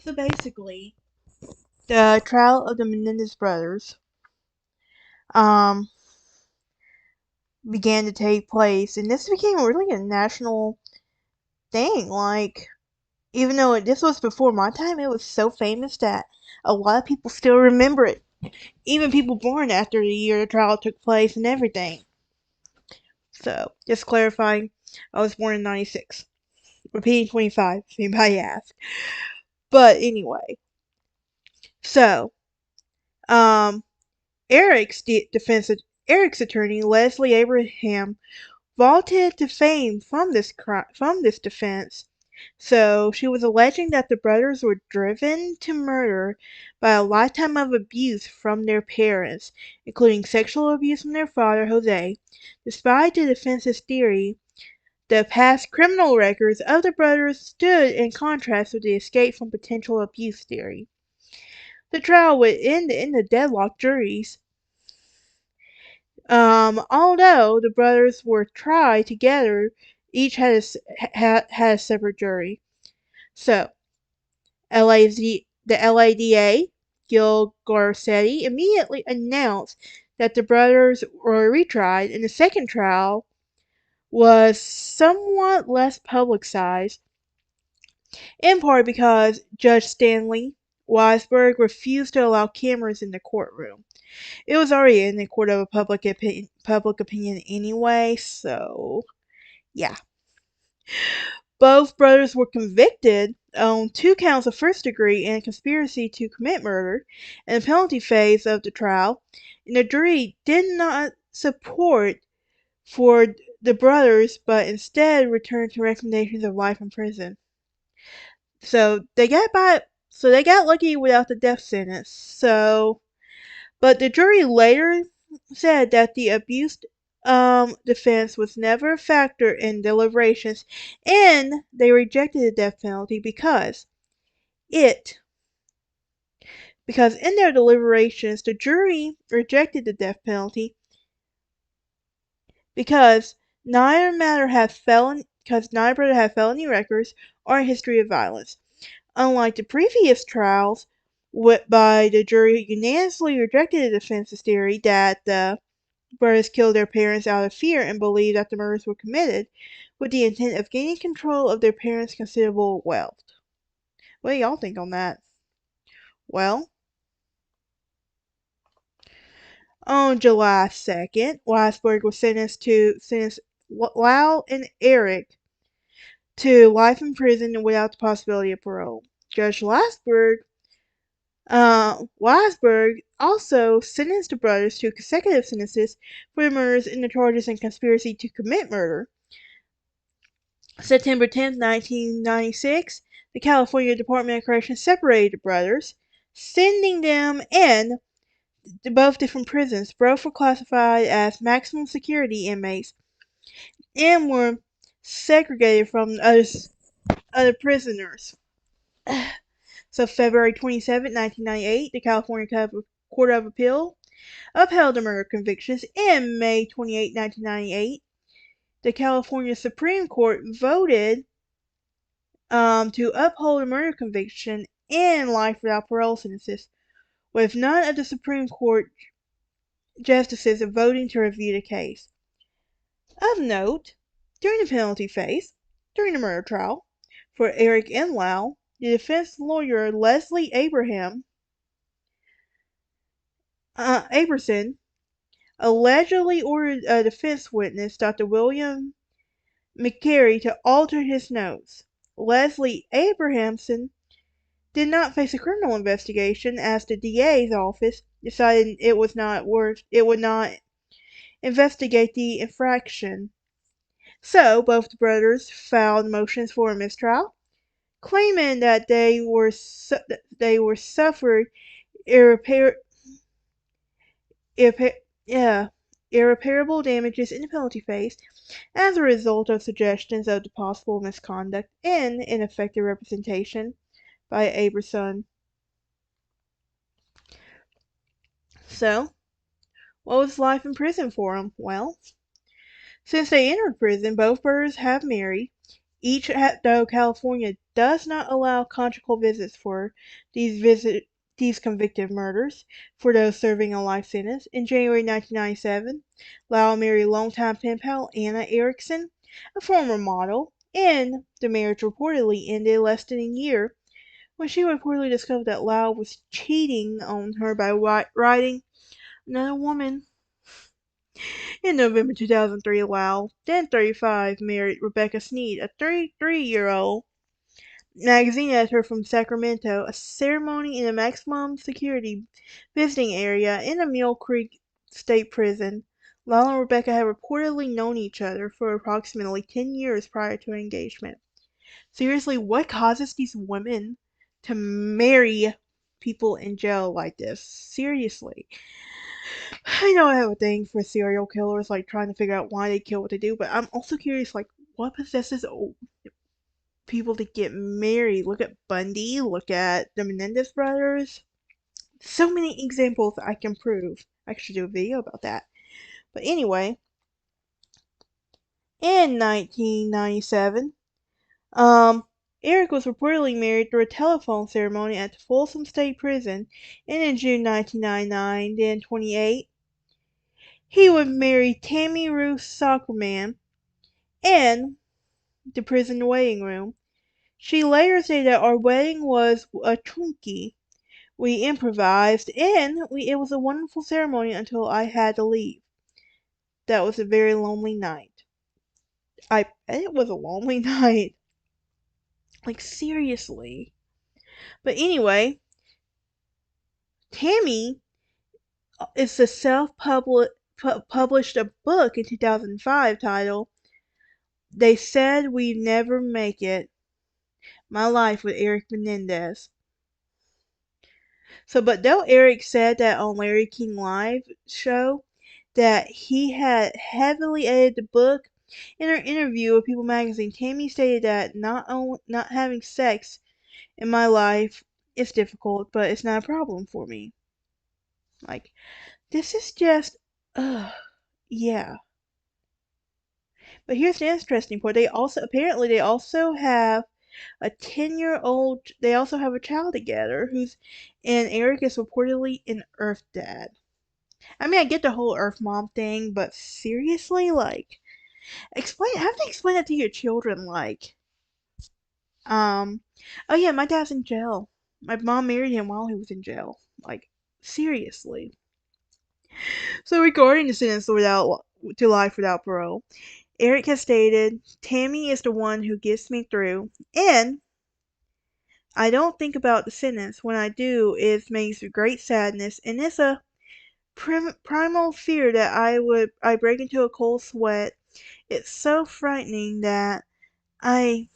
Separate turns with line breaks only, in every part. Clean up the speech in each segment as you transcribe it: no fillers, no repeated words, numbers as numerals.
So basically, the trial of the Menendez brothers um, began to take place, and this became really a national thing. Like, even though this was before my time, it was so famous that a lot of people still remember it. Even people born after the year the trial took place and everything. So, just clarifying, I was born in 96. Repeating 25, if anybody asks. But anyway, so, um, Eric's defense Eric's attorney, Leslie Abraham, vaulted to fame from this defense. So she was alleging that the brothers were driven to murder by a lifetime of abuse from their parents, including sexual abuse from their father, Jose. Despite the defense's theory, the past criminal records of the brothers stood in contrast with the escape from potential abuse theory. The trial would end in the deadlocked juries. Although the brothers were tried together, each had a separate jury. So, the LADA, Gil Garcetti, immediately announced that the brothers were retried, and the second trial was somewhat less publicized, in part because Judge Stanley Weisberg refused to allow cameras in the courtroom. It was already in the court of public opinion anyway, so yeah. Both brothers were convicted on 2 counts of first degree and conspiracy to commit murder in the penalty phase of the trial, and the jury did not support for the brothers, but instead returned to recommendations of life in prison. So they got lucky without the death sentence. But the jury later said that the abuse defense was never a factor in deliberations, and they rejected the death penalty it because in their deliberations the jury rejected the death penalty because neither brother had felony records or a history of violence. Unlike the previous trials, by the jury unanimously rejected the defense's theory that the brothers killed their parents out of fear and believed that the murders were committed with the intent of gaining control of their parents' considerable wealth. What do y'all think on that? Well, on July 2nd, Weisberg was sentenced Lyle and Erik to life in prison without the possibility of parole. Judge Weisberg also sentenced the brothers to consecutive sentences for the murders and the charges in conspiracy to commit murder. September 10, 1996, the California Department of Corrections separated the brothers, sending them in to both different prisons. Both were classified as maximum security inmates and were segregated from other prisoners. So February 27, 1998, the California Court of Appeal upheld the murder convictions. In May 28, 1998, the California Supreme Court voted to uphold a murder conviction and life without parole sentences, with none of the Supreme Court justices voting to review the case. Of note, during the penalty phase, during the murder trial, for Erik and Lyle, the defense lawyer Leslie Aberson allegedly ordered a defense witness, Dr. William McCary, to alter his notes. Leslie Abrahamson did not face a criminal investigation as the DA's office decided it would not investigate the infraction. So both the brothers filed motions for a mistrial, claiming that they suffered irreparable damages in the penalty phase as a result of suggestions of the possible misconduct and ineffective representation by Aberson. So, what was life in prison for them? Well, since they entered prison, both brothers have married, Though California does not allow conjugal visits for these visit these convicted murders for those serving a life sentence. In January 1997, Lyle married longtime pen pal Anna Erickson, a former model, and the marriage reportedly ended less than a year when she reportedly discovered that Lyle was cheating on her by writing another woman. In November 2003, Lyle, then 35, married Rebecca Sneed, a 33-year-old magazine editor from Sacramento. A ceremony in a maximum security visiting area in a Mill Creek State Prison. Lyle and Rebecca had reportedly known each other for approximately 10 years prior to engagement. Seriously, what causes these women to marry people in jail like this? Seriously. I know I have a thing for serial killers, like trying to figure out why they kill what they do, but I'm also curious, like, what possesses people to get married? Look at Bundy, look at the Menendez brothers. So many examples I can prove. I should do a video about that. But anyway, in 1997, Erik was reportedly married through a telephone ceremony at the Folsom State Prison, and in June 1999, then 28, he would marry Tammy Ruth Sockerman in the prison waiting room. She later said that our wedding was a Twinkie. We improvised, and it was a wonderful ceremony until I had to leave. That was a very lonely night. I bet it was a lonely night. Like, seriously. But anyway, Tammy is the self-published a book in 2005 titled They Said We'd Never Make It, My Life with Erik Menendez. So, but though Erik said that on Larry King Live show that he had heavily edited the book, in her interview with People magazine, Tammy stated that not having sex in my life is difficult, but it's not a problem for me. Like, this is just, yeah. But here's the interesting part. They also have a 10-year-old, they also have a child together and Erik is reportedly an Earth dad. I mean, I get the whole Earth mom thing, but seriously, like, have to explain that to your children, like, um, oh yeah, my dad's in jail. My mom married him while he was in jail. Like, seriously. So regarding the sentence to life without parole, Erik has stated, Tammy is the one who gets me through, and I don't think about the sentence. When I do, it makes great sadness, and it's a primal fear that I break into a cold sweat. It's so frightening that I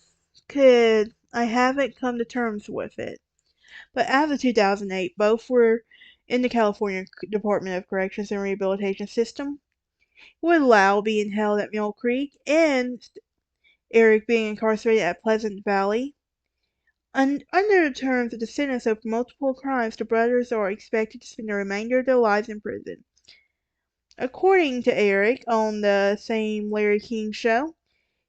I haven't come to terms with it. But as of 2008, both were in the California Department of Corrections and Rehabilitation System, with Lyle being held at Mill Creek and Erik being incarcerated at Pleasant Valley. Under the terms of the sentence of multiple crimes, the brothers are expected to spend the remainder of their lives in prison. According to Erik on the same Larry King show,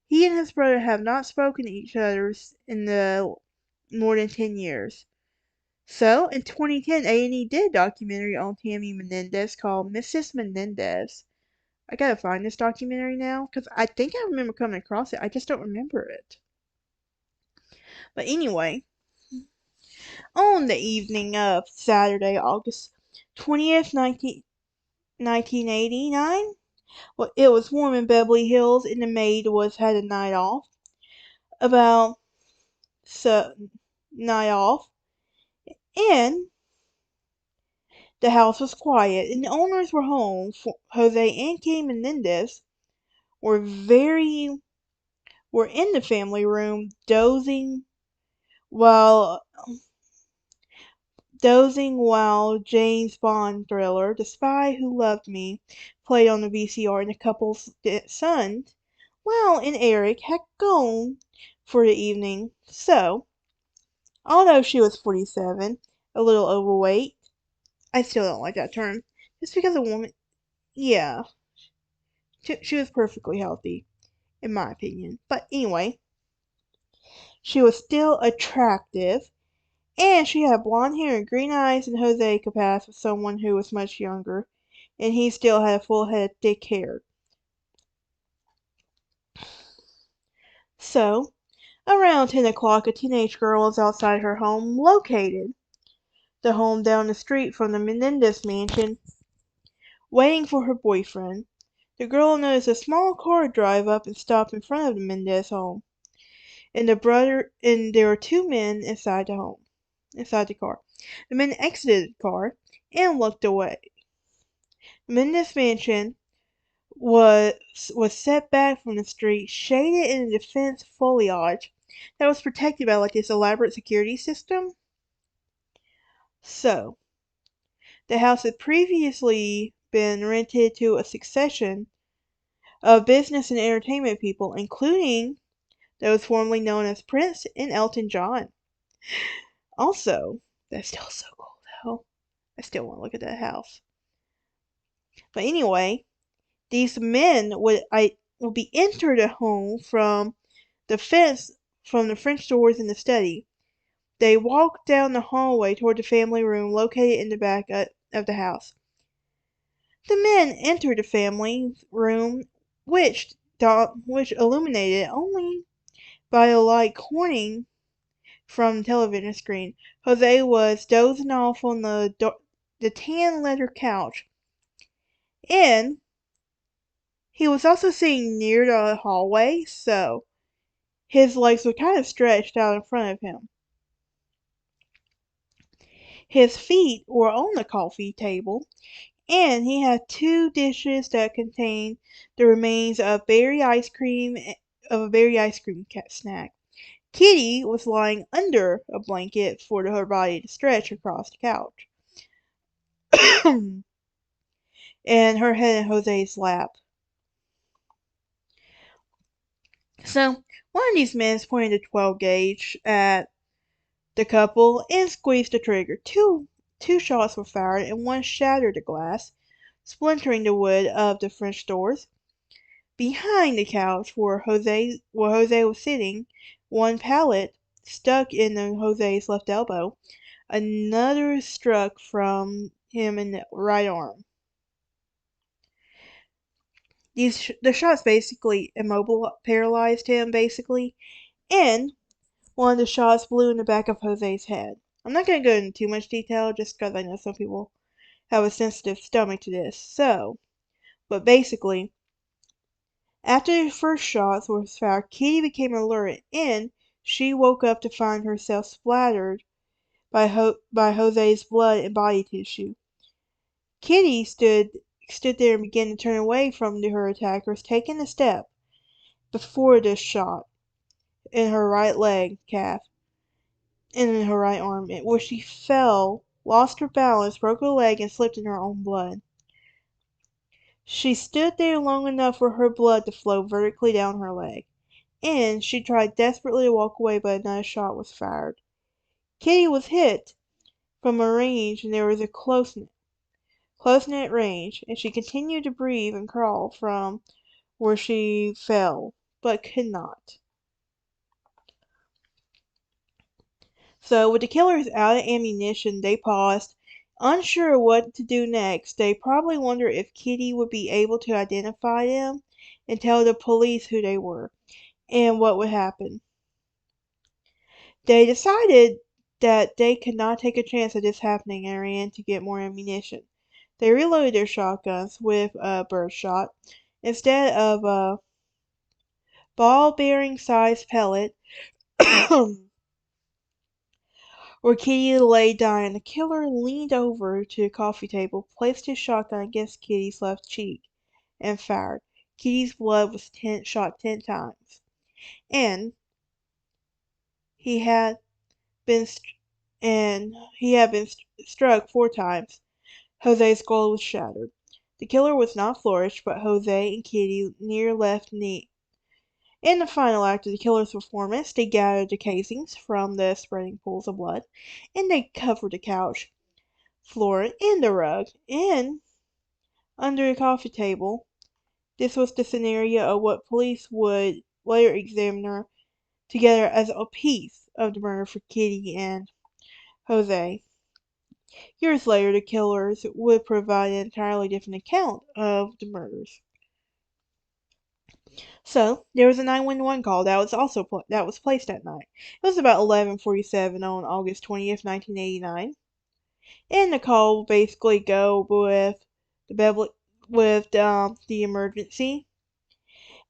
he and his brother have not spoken to each other in the more than 10 years. So, in 2010, A&E did a documentary on Tammy Menendez called Mrs. Menendez. I gotta find this documentary now, because I think I remember coming across it. I just don't remember it. But anyway, on the evening of Saturday, August 20th, 1989, well, it was warm in Beverly Hills, and the maid had a night off. About so night off, and the house was quiet, and the owners were home. Jose and Kay Menendez were very were in the family room while dozing while James Bond thriller The Spy Who Loved Me played on the VCR, and the couple's son, Lyle and Erik, had gone for the evening. So, although she was 47, a little overweight, I still don't like that term. Just because a woman, yeah, she was perfectly healthy, in my opinion. But anyway, She was still attractive, and she had blonde hair and green eyes, and Jose could pass for someone who was much younger, and he still had a full head of thick hair. So, around 10 o'clock, a teenage girl was outside her home, located the home down the street from the Menendez mansion, waiting for her boyfriend. The girl noticed a small car drive up and stop in front of the Menendez home, and there were two men inside the car. The men exited the car and looked away. The Menendez mansion was set back from the street, shaded in a defense foliage that was protected by like this elaborate security system. So, the house had previously been rented to a succession of business and entertainment people, including those formerly known as Prince and Elton John. Also, that's still so cool though. I still want to look at that house. But anyway, these men would be entered at home from the fence from the French doors in the study. They walked down the hallway toward the family room located in the back of the house. The men entered the family room, which illuminated only by a light corning from the television screen. Jose was dozing off on the tan leather couch, and he was also sitting near the hallway, so his legs were kind of stretched out in front of him. His feet were on the coffee table, and he had two dishes that contained the remains of a berry ice cream snack. Kitty was lying under a blanket for her body to stretch across the couch, and her head in Jose's lap. So, one of these men pointed a 12 gauge at the couple and squeezed the trigger. Two shots were fired, and one shattered the glass, splintering the wood of the French doors. Behind the couch where Jose was sitting, one pallet stuck in Jose's left elbow. Another struck from him in the right arm. The shots basically paralyzed him, basically, and one of the shots blew in the back of Jose's head. I'm not going to go into too much detail just because I know some people have a sensitive stomach to this. But basically, after the first shots were fired, Kitty became alert, and she woke up to find herself splattered by Jose's blood and body tissue. Kitty stood there and began to turn away from her attackers, taking a step before this shot in her right leg calf and in her right arm, where she fell, lost her balance, broke her leg, and slipped in her own blood. She stood there long enough for her blood to flow vertically down her leg, and she tried desperately to walk away, but another shot was fired. Kitty was hit from a range, and there was a close-knit range, and she continued to breathe and crawl from where she fell, but could not. So, with the killers out of ammunition, they paused, unsure what to do next. They probably wondered if Kitty would be able to identify them and tell the police who they were and what would happen. They decided that they could not take a chance of this happening and ran to get more ammunition. They reloaded their shotguns with a birdshot instead of a ball-bearing sized pellet. Where Kitty lay dying, the killer leaned over to the coffee table, placed his shotgun against Kitty's left cheek, and fired. Kitty's blood was shot 10 times, and he had been struck 4 times. Jose's skull was shattered. The killer was not flourished, but Jose and Kitty near left knee. In the final act of the killer's performance, they gathered the casings from the spreading pools of blood, and they covered the couch, floor, and the rug, and under the coffee table. This was the scenario of what police would later examine together as a piece of the murder for Kitty and Jose. Years later, the killers would provide an entirely different account of the murders. So there was a 911 call that was also that was placed that night. It was about 11:47 on August 20th, 1989, and the call will basically go with the emergency.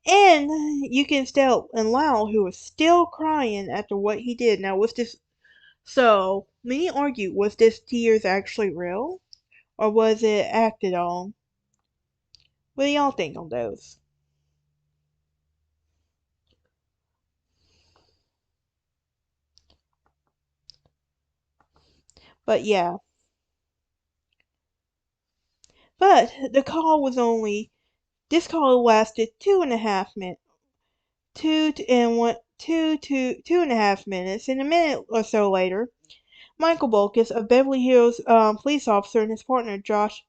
And you can tell, and Lyle, who was still crying after what he did. Now, was this so? Many argue, was this tears actually real, or was it acted on? What do y'all think on those? But yeah, but the call was only this call lasted 2.5 minutes, two and a half minutes, and a minute or so later, Michael Bulkus, a Beverly Hills police officer, and his partner Josh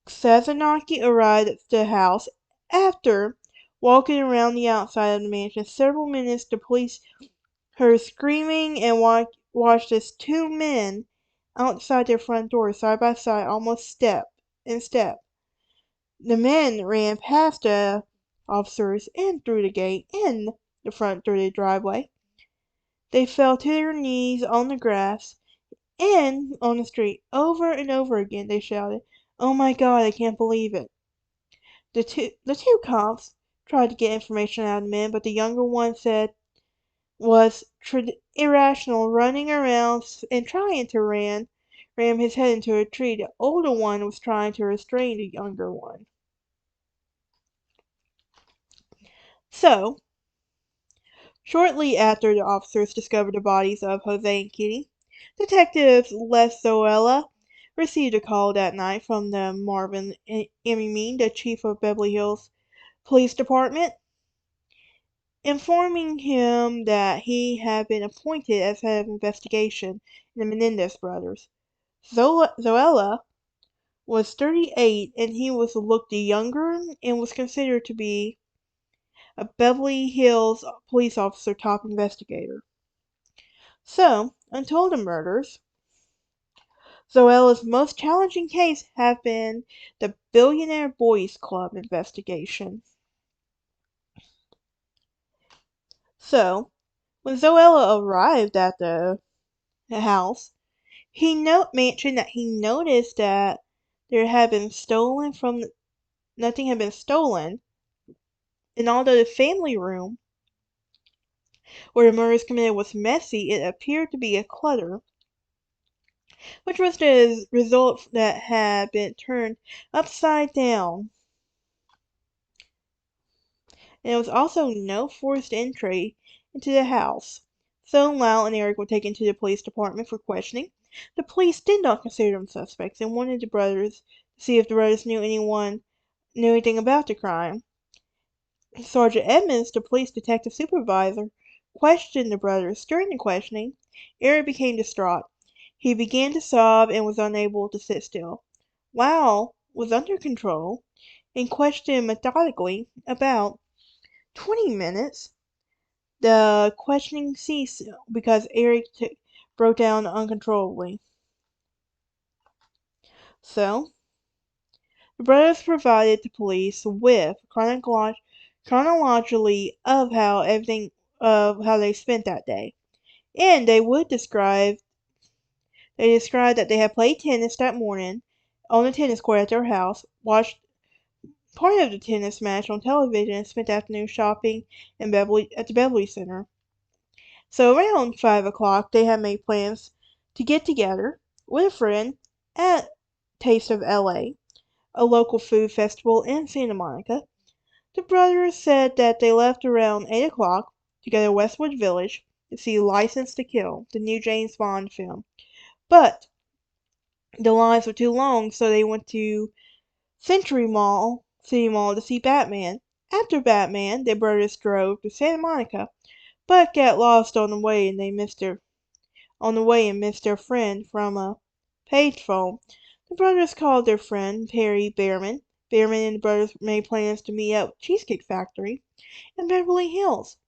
Sazanaki arrived at the house. After walking around the outside of the mansion several minutes, the police heard screaming and watched as two men outside their front door, side by side, almost step in step. The men ran past the officers and through the gate in the front through the driveway. They fell to their knees on the grass and on the street. Over and over again they shouted, "Oh my God, I can't believe it." The two cops tried to get information out of the men, but the younger one said was irrational, running around and trying to ram his head into a tree. The older one was trying to restrain the younger one. So, shortly after the officers discovered the bodies of Jose and Kitty, Detectives Les Zoella received a call that night from the Marvin Emmy, the chief of Beverly Hills Police Department, informing him that he had been appointed as head of investigation in the Menendez brothers. Zoella was 38 and he was looked younger and was considered to be a Beverly Hills police officer top investigator. So, until the murders, Zoella's most challenging case had been the Billionaire Boys Club investigation. So, when Zoella arrived at the house, mentioned that he noticed that there had been stolen from nothing had been stolen, and although the family room where the murders committed was messy, it appeared to be a clutter, which was the result that had been turned upside down. And there was also no forced entry into the house. So Lyle and Erik were taken to the police department for questioning. The police did not consider them suspects and wanted the brothers to see if the brothers knew anything about the crime. Sergeant Edmonds, the police detective supervisor, questioned the brothers. During the questioning, Erik became distraught. He began to sob and was unable to sit still. Lyle was under control and questioned methodically. About 20 minutes, the questioning ceased because Erik broke down uncontrollably. So, the brothers provided the police with chronologically of how they spent that day, and they described that they had played tennis that morning on the tennis court at their house, watched part of the tennis match on television, and spent the afternoon shopping at the Beverly Center. So around 5 o'clock, they had made plans to get together with a friend at Taste of LA, a local food festival in Santa Monica. The brothers said that they left around 8 o'clock to go to Westwood Village to see License to Kill, the new James Bond film. But the lines were too long, so they went to City Mall to see Batman. After Batman, the brothers drove to Santa Monica, but got lost on the way and missed their friend from a payphone. The brothers called their friend Perry Behrman. Behrman and the brothers made plans to meet at Cheesecake Factory in Beverly Hills.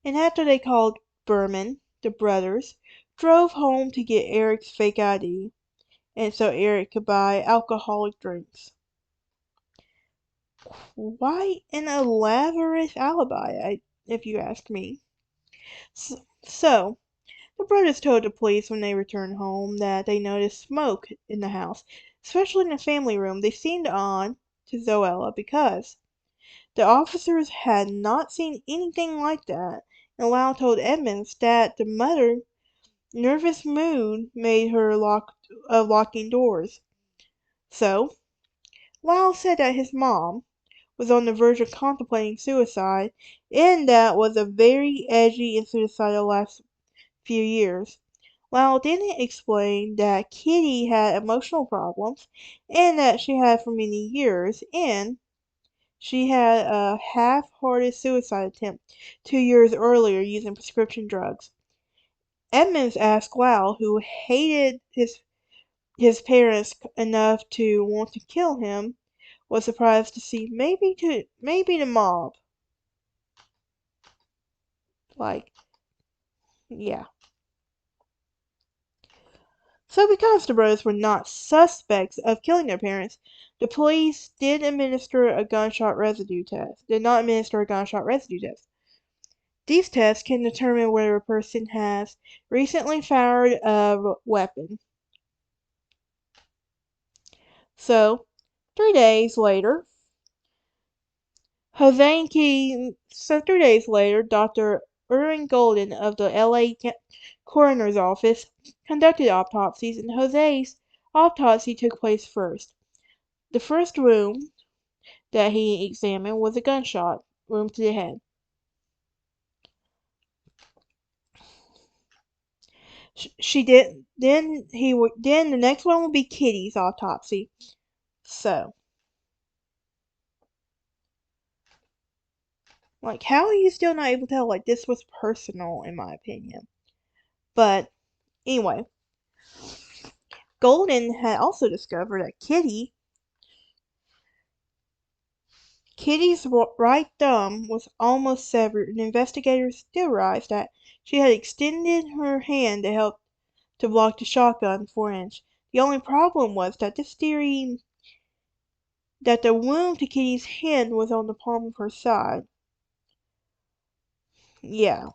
and after they called Berman, the brothers drove home to get Erik's fake ID, and so Erik could buy alcoholic drinks. Quite an elaborate alibi, if you ask me. So, the brothers told the police when they returned home that they noticed smoke in the house, especially in the family room. They seemed odd to Zoella because the officers had not seen anything like that, and Lyle told Edmonds that the mother's nervous mood made her locking doors. So, Lyle said that his mom was on the verge of contemplating suicide, and that was a very edgy and suicidal last few years. Lyle didn't explain that Kitty had emotional problems, and that she had for many years, and she had a half-hearted suicide attempt 2 years earlier using prescription drugs. Edmonds asked Lyle, who hated his parents enough to want to kill him, was surprised to see maybe the mob. Like, yeah. So because the brothers were not suspects of killing their parents, the police did not administer a gunshot residue test. These tests can determine whether a person has recently fired a weapon. So, 3 days later, 3 days later, Dr. Irving Golden of the LA Coroner's Office conducted autopsies, and Jose's autopsy took place first. The first wound that he examined was a gunshot wound to the head. She did. Then the next one will be Kitty's autopsy. So, like, how are you still not able to tell? Like, this was personal, in my opinion. But anyway, Golden had also discovered that Kitty's right thumb was almost severed, and investigators theorized that she had extended her hand to help to block the shotgun 4-inch. The only problem was that this theory that the wound to Kitty's hand was on the palm of her side. Yeah.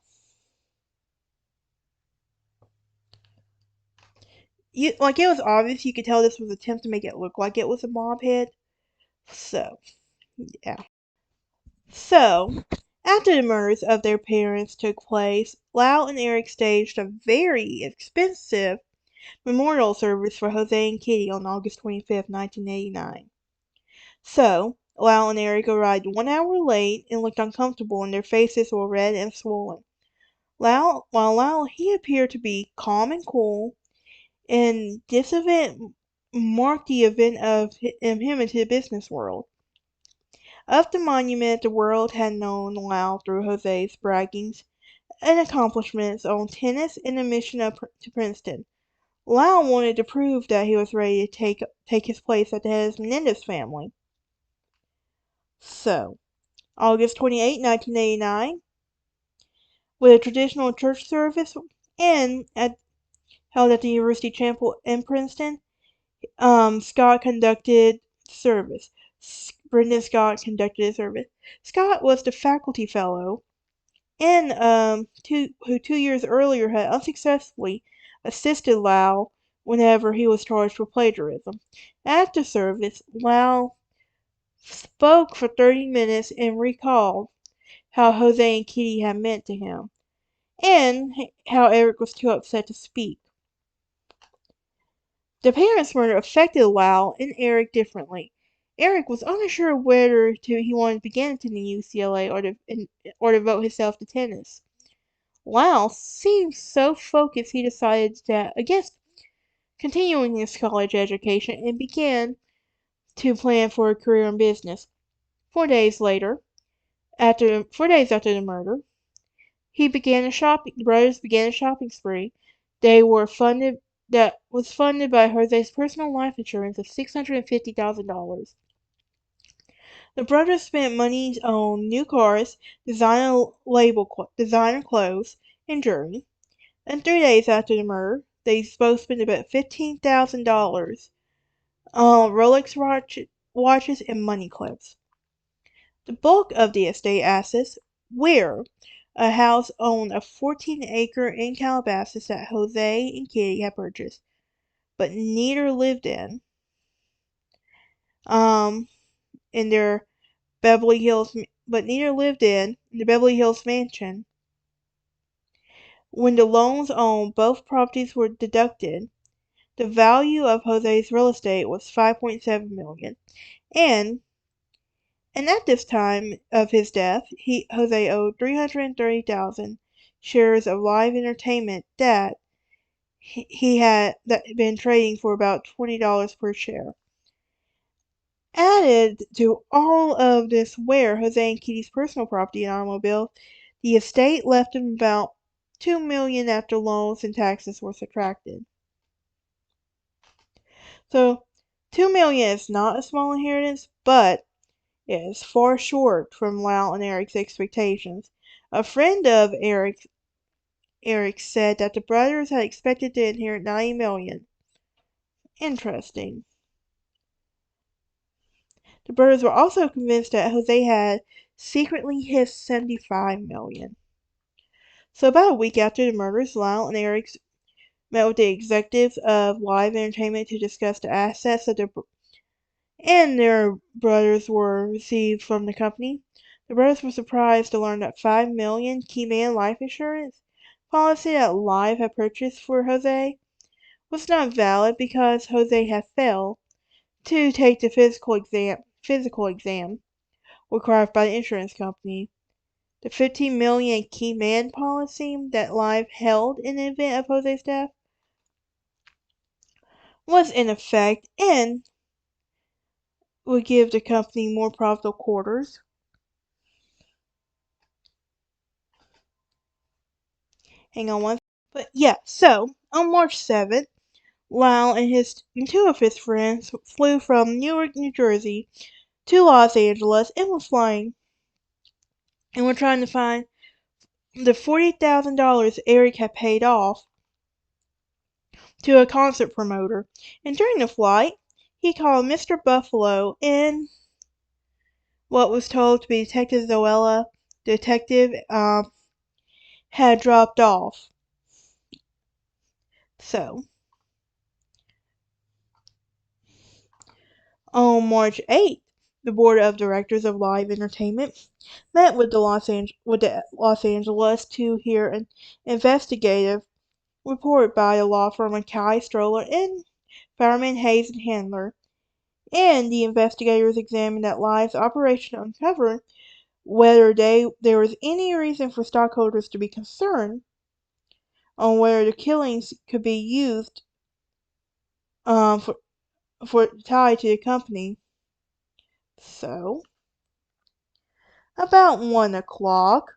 It was obvious, you could tell this was an attempt to make it look like it was a mob hit. So, yeah. So, after the murders of their parents took place, Lyle and Erik staged a very expensive memorial service for Jose and Kitty on August 25th, 1989. So, Lyle and Erik arrived 1 hour late and looked uncomfortable, and their faces were red and swollen. While Lyle, he appeared to be calm and cool, and this event marked the event of him into the business world. Of the monument, the world had known Lyle through Jose's braggings and accomplishments on tennis and admission to Princeton. Lyle wanted to prove that he was ready to take his place at the head of the Menendez family. So, August 28, 1989, with a traditional church service and held at the University Chapel in Princeton, Scott conducted service. Brendan Scott conducted the service. Scott was the faculty fellow and who 2 years earlier had unsuccessfully assisted Lyle whenever he was charged with plagiarism. At the service, Lyle spoke for 30 minutes and recalled how Jose and Kitty had meant to him, and how Erik was too upset to speak. The parents' murder affected Lyle and Erik differently. Erik was unsure whether he wanted to begin attending UCLA or devote himself to tennis. Lyle seemed so focused he decided that against continuing his college education and began to plan for a career in business. 4 days after the murder, the brothers began a shopping spree. They were funded that was funded by Jose's personal life insurance of $650,000. The brothers spent money on new cars, designer clothes, and jewelry. And 3 days after the murder, they both spent about $15,000 on watches and money clips. The bulk of the estate assets were a house on a 14-acre in Calabasas that Jose and Kitty had purchased, but neither lived um in their Beverly Hills but neither lived in the Beverly Hills mansion. When the loans on both properties were deducted, the value of Jose's real estate was $5.7 million, and at this time of his death, Jose owed 330,000 shares of Live Entertainment that he had been trading for about $20 per share. Added to all of this were Jose and Kitty's personal property and automobile, the estate left him about $2 million after loans and taxes were subtracted. So, $2 million is not a small inheritance, but it is far short from Lyle and Erik's expectations. A friend of Erik said that the brothers had expected to inherit $90 million. Interesting. The brothers were also convinced that Jose had secretly hid $75 million. So about a week after the murders, Lyle and Erik met with the executives of Live Entertainment to discuss the assets of their brothers were received from the company. The brothers were surprised to learn that $5 million Keyman life insurance policy that Live had purchased for Jose was not valid because Jose had failed to take the physical exam required by the insurance company. The $15 million Keyman policy that Live held in the event of Jose's death was in effect and would give the company more profitable quarters. Hang on one. But yeah, so on March 7th, Lyle and two of his friends flew from Newark, New Jersey to Los Angeles and were trying to find the $40,000 Erik had paid off to a concert promoter. And during the flight, he called Mr. Buffalo and what was told to be Detective Zoella. The detective had dropped off. So, on March 8th, the board of directors of Live Entertainment met with the Los Angeles to hear an investigative report by the law firm of Kai Stroller and Fireman Hayes and Handler, and the investigators examined that Live's operation to uncover whether there was any reason for stockholders to be concerned on whether the killings could be used for tied to the company. So, about 1 o'clock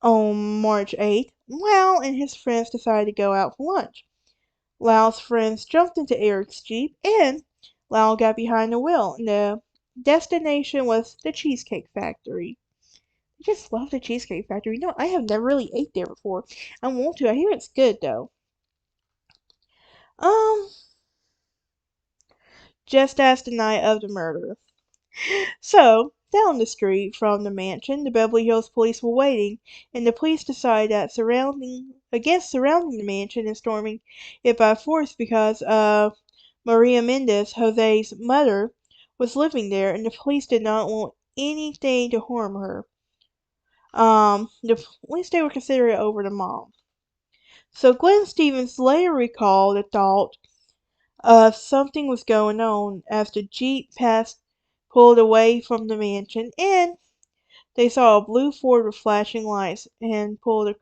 on March 8th, Lyle and his friends decided to go out for lunch. Lyle's friends jumped into Erik's Jeep and Lyle got behind the wheel. And the destination was the Cheesecake Factory. I just love the Cheesecake Factory. You know, I have never really ate there before. I want to. I hear it's good though. Um, just as the night of the murder. So, down the street from the mansion, the Beverly Hills police were waiting, and the police decided that surrounding the mansion and storming it by force because Maria Menendez, Jose's mother, was living there, and the police did not want anything to harm her. The police they were considering over the mom. So Glenn Stevens later recalled the thought of something was going on as the Jeep pulled away from the mansion, and they saw a blue Ford with flashing lights and pulled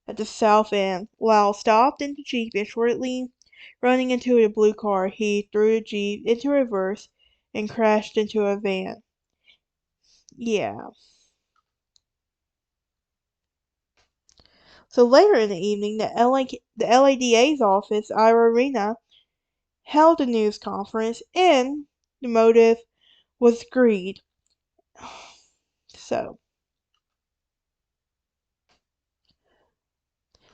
at the south end. Lyle stopped in the Jeep and shortly running into the blue car, he threw the Jeep into reverse and crashed into a van. Yeah. So later in the evening, the LADA's office, Ira Arena, held a news conference, and the motive was greed. So,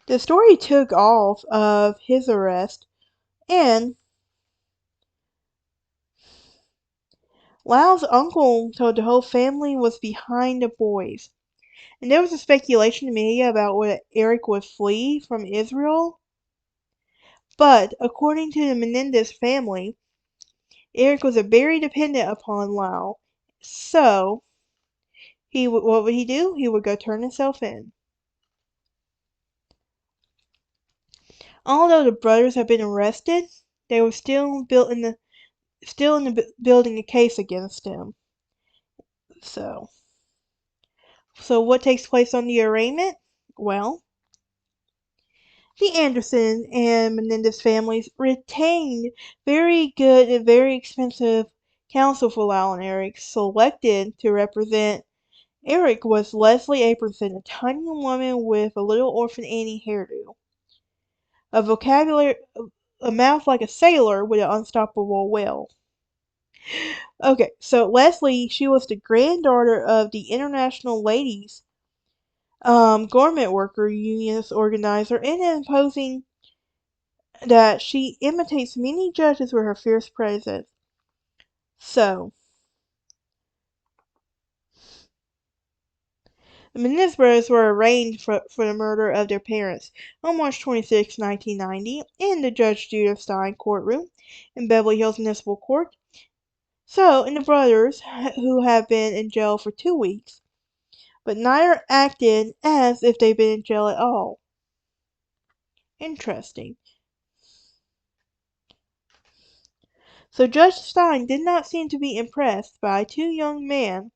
the story took off of his arrest, and Lyle's uncle told the whole family was behind the boys. And there was a speculation in the media about whether Erik would flee from Israel. But according to the Menendez family, Erik was a very dependent upon Lyle. So, what would he do? He would go turn himself in. Although the brothers had been arrested, they were building a case against him. So, what takes place on the arraignment? Well, the Anderson and Menendez families retained very good and very expensive counsel for Lyle and Erik. Selected to represent Erik was Leslie Apronson, a tiny woman with a little orphan Annie hairdo, a vocabulary, a mouth like a sailor with an unstoppable will. Okay, so Leslie, she was the granddaughter of the International Ladies Garment Worker Union's organizer, and imposing that she imitates many judges with her fierce presence. So, the Menendez brothers were arraigned for the murder of their parents on March 26, 1990, in the Judge Judith Stein courtroom in Beverly Hills Municipal Court. So, and the brothers, who have been in jail for 2 weeks, but neither acted as if they'd been in jail at all. Interesting. So Judge Stein did not seem to be impressed by two young men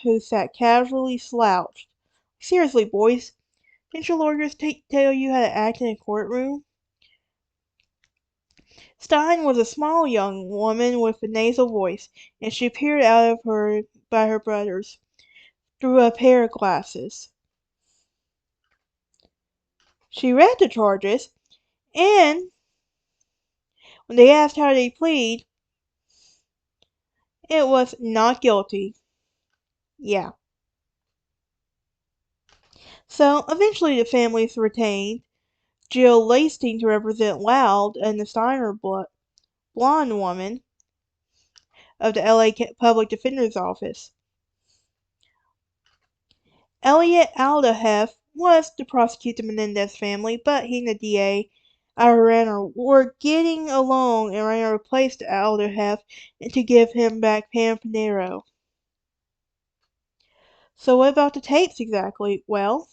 who sat casually slouched. Seriously, boys, didn't your lawyers tell you how to act in a courtroom? Stein was a small young woman with a nasal voice, and she peered out of her by her brothers through a pair of glasses. She read the charges, and when they asked how they plead, it was not guilty. Yeah. So eventually the families retained Jill Lasting to represent Loud and the Steiner blonde woman of the LA Public Defender's Office. Elliot Aldahef was to prosecute the Menendez family, but he and the DA, Ira were getting along, and Renner replaced Aldahef to give him back Pam Pinero. So what about the tapes exactly? Well,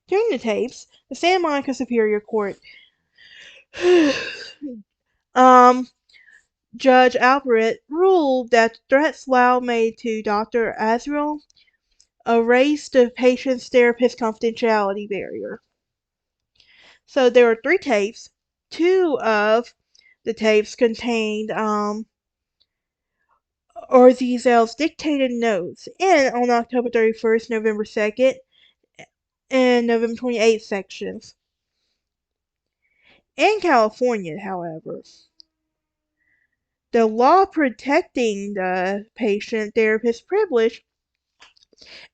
during the tapes, the Santa Monica Superior Court Judge Alpert ruled that the threats Lyle made to Dr. Azriel erased the patient's therapist confidentiality barrier. So there were 3 tapes. 2 of the tapes contained Orzizel's dictated notes, and on October 31st, November 2nd, and November 28th sections. In California, however, the law protecting the patient-therapist privilege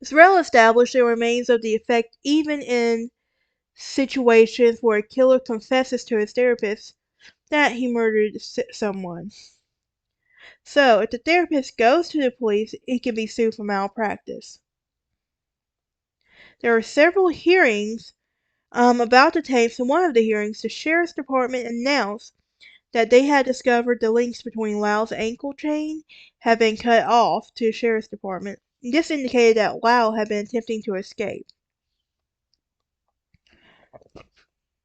is well established and remains of the effect even in situations where a killer confesses to his therapist that he murdered someone. So, if the therapist goes to the police, he can be sued for malpractice. There are several hearings about the tapes. In one of the hearings, the sheriff's department announced that they had discovered the links between Lyle's ankle chain had been cut off to the sheriff's department. This indicated that Lyle had been attempting to escape.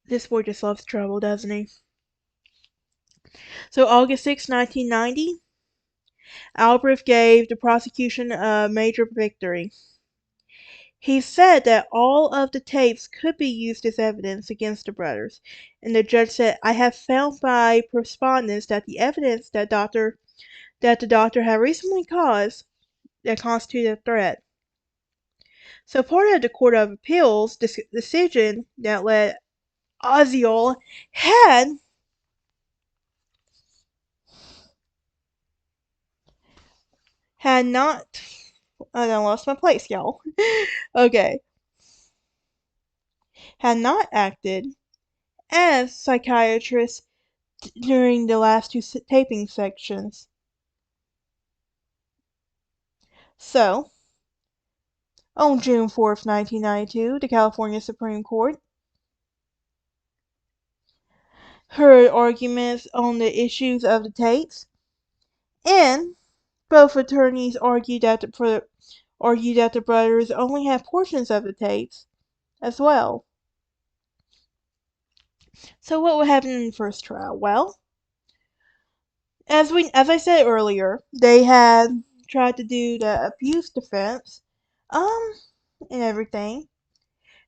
This boy just loves trouble, doesn't he? So August 6, 1990, Albrecht gave the prosecution a major victory. He said that all of the tapes could be used as evidence against the brothers, and the judge said, I have found by respondents that the evidence that the doctor had recently caused that constituted a threat. So part of the Court of Appeals decision that led Oziel had had not, I done lost my place, y'all. Okay, had not acted as psychiatrist during the last two taping sections. So, on June 4th, 1992, the California Supreme Court heard arguments on the issues of the tapes, and both attorneys argued that the brothers only had portions of the tapes as well. So what would happen in the first trial? Well, as I said earlier, they had tried to do the abuse defense, um, and everything.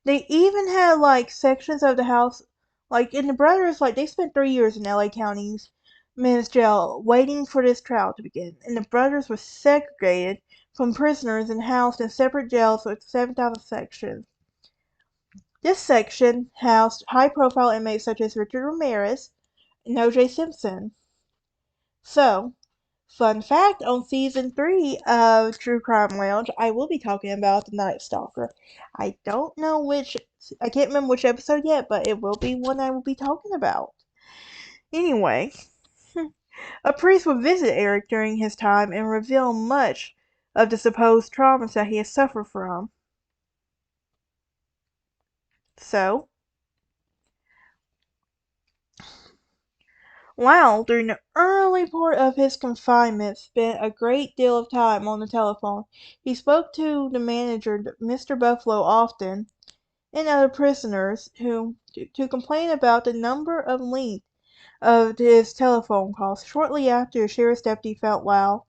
They even had like sections of the house, like in the brothers, like they spent 3 years in LA County's men's jail waiting for this trial to begin, and the brothers were segregated from prisoners and housed in separate jails with 7,000 sections. This section housed high-profile inmates such as Richard Ramirez and O.J. Simpson. So, fun fact, on season 3 of True Crime Lounge, I will be talking about the Night Stalker. I can't remember which episode yet, but it will be one I will be talking about. Anyway, a priest would visit Erik during his time and reveal much of the supposed traumas that he has suffered from. So, Lyle, during the early part of his confinement, spent a great deal of time on the telephone. He spoke to the manager, Mr. Buffalo, often, and other prisoners to complain about the number of length of his telephone calls. Shortly after, a sheriff's deputy felt Lyle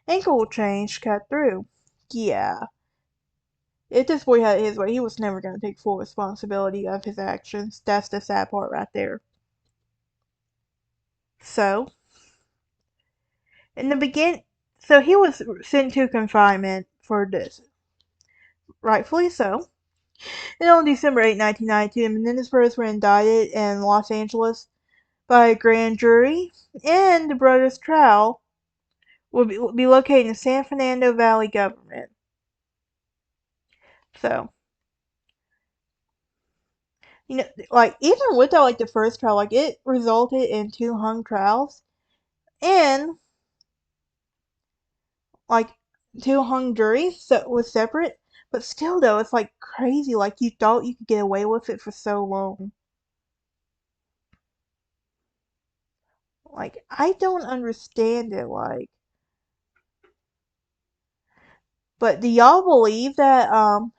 ankle change cut through. Yeah. If this boy had it his way, he was never going to take full responsibility of his actions. That's the sad part right there. So, in the begin, so he was sent to confinement for this, rightfully so. And on December 8, 1992, the Menendez brothers were indicted in Los Angeles by a grand jury, and the brothers' trial will be located in the San Fernando Valley government. So, like even without like the first trial, like it resulted in 2 hung trials and like 2 hung juries, so it was separate. But still, though, it's like crazy. Like you thought you could get away with it for so long. Like I don't understand it. Like, but do y'all believe that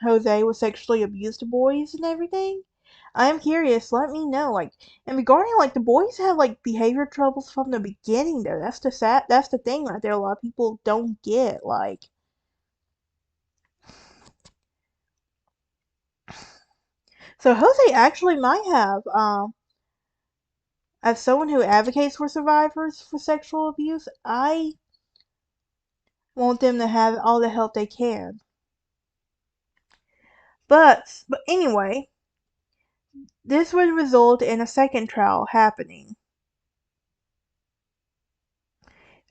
Jose was sexually abused to boys and everything? I am curious. Let me know. Like, and regarding like the boys have like behavior troubles from the beginning though. That's the thing right there. A lot of people don't get like. So Jose actually might have as someone who advocates for survivors for sexual abuse, I want them to have all the help they can. But anyway, this would result in a second trial happening.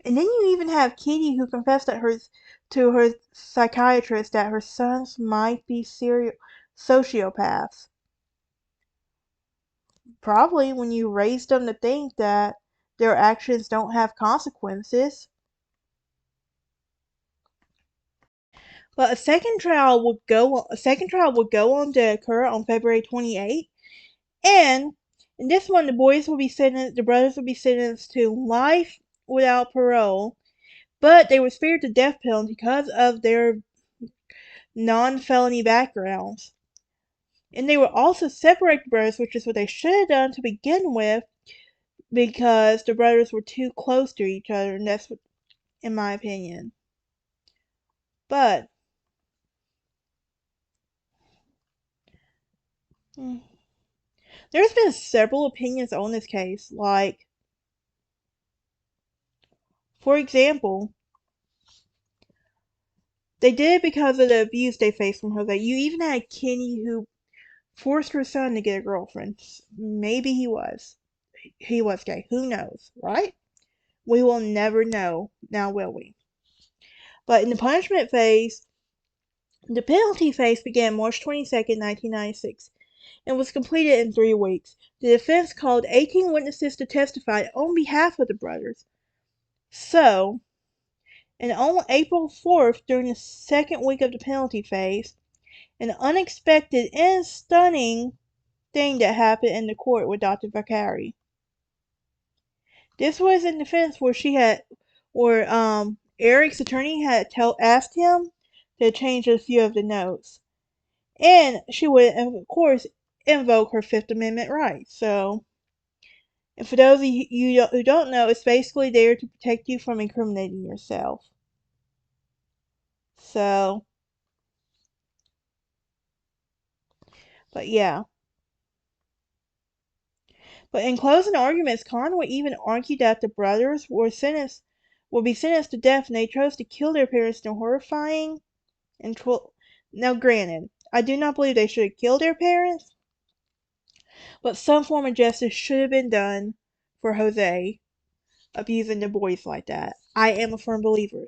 And then you even have Kitty who confessed to her psychiatrist that her sons might be sociopaths. Probably when you raise them to think that their actions don't have consequences. But a second trial would go on to occur on February 28th, and in this one the brothers would be sentenced to life without parole, but they were spared the death penalty because of their non-felony backgrounds. And they will also separate the brothers, which is what they should have done to begin with, because the brothers were too close to each other, and that's in my opinion. But hmm, there's been several opinions on this case. Like, for example, they did it because of the abuse they faced from Jose. You even had Kenny who forced her son to get a girlfriend. Maybe he was. He was gay. Who knows, right? We will never know, now will we? But in the punishment phase, the penalty phase began March 22nd, 1996, and was completed in 3 weeks. The defense called 18 witnesses to testify on behalf of the brothers. So, and on April 4th, during the second week of the penalty phase, an unexpected and stunning thing that happened in the court with Dr. Vakari. This was in defense where Erik's attorney had asked him to change a few of the notes. And she would, of course, invoke her Fifth Amendment right. So, and for those of you who don't know, it's basically there to protect you from incriminating yourself. So, but yeah. But in closing arguments, Conway even argued that the brothers would be sentenced to death and they chose to kill their parents in a horrifying and now granted, I do not believe they should have killed their parents, but some form of justice should have been done for Jose abusing the boys like that. I am a firm believer.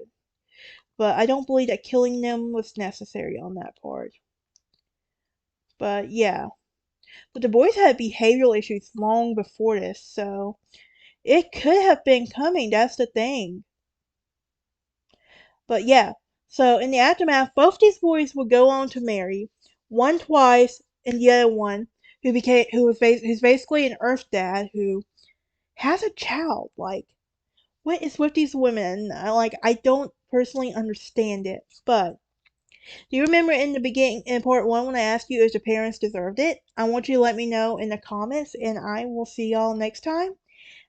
But I don't believe that killing them was necessary on that part. But yeah. But the boys had behavioral issues long before this, so it could have been coming, that's the thing. But yeah. So in the aftermath, both these boys would go on to marry. One twice and the other one who's basically an Earth dad who has a child. Like, what is with these women? I don't personally understand it. But do you remember in the beginning, in part one, when I asked you if the parents deserved it? I want you to let me know in the comments, and I will see y'all next time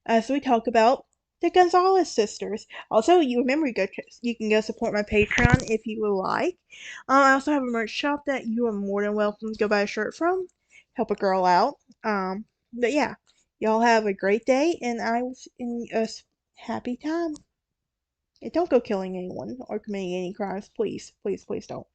as we talk about the Gonzalez sisters. Also, you remember you can go support my Patreon if you would like. I also have a merch shop that you are more than welcome to go buy a shirt from. Help a girl out. But yeah, y'all have a great day, and I was in a happy time. And don't go killing anyone or committing any crimes, please, please, please don't.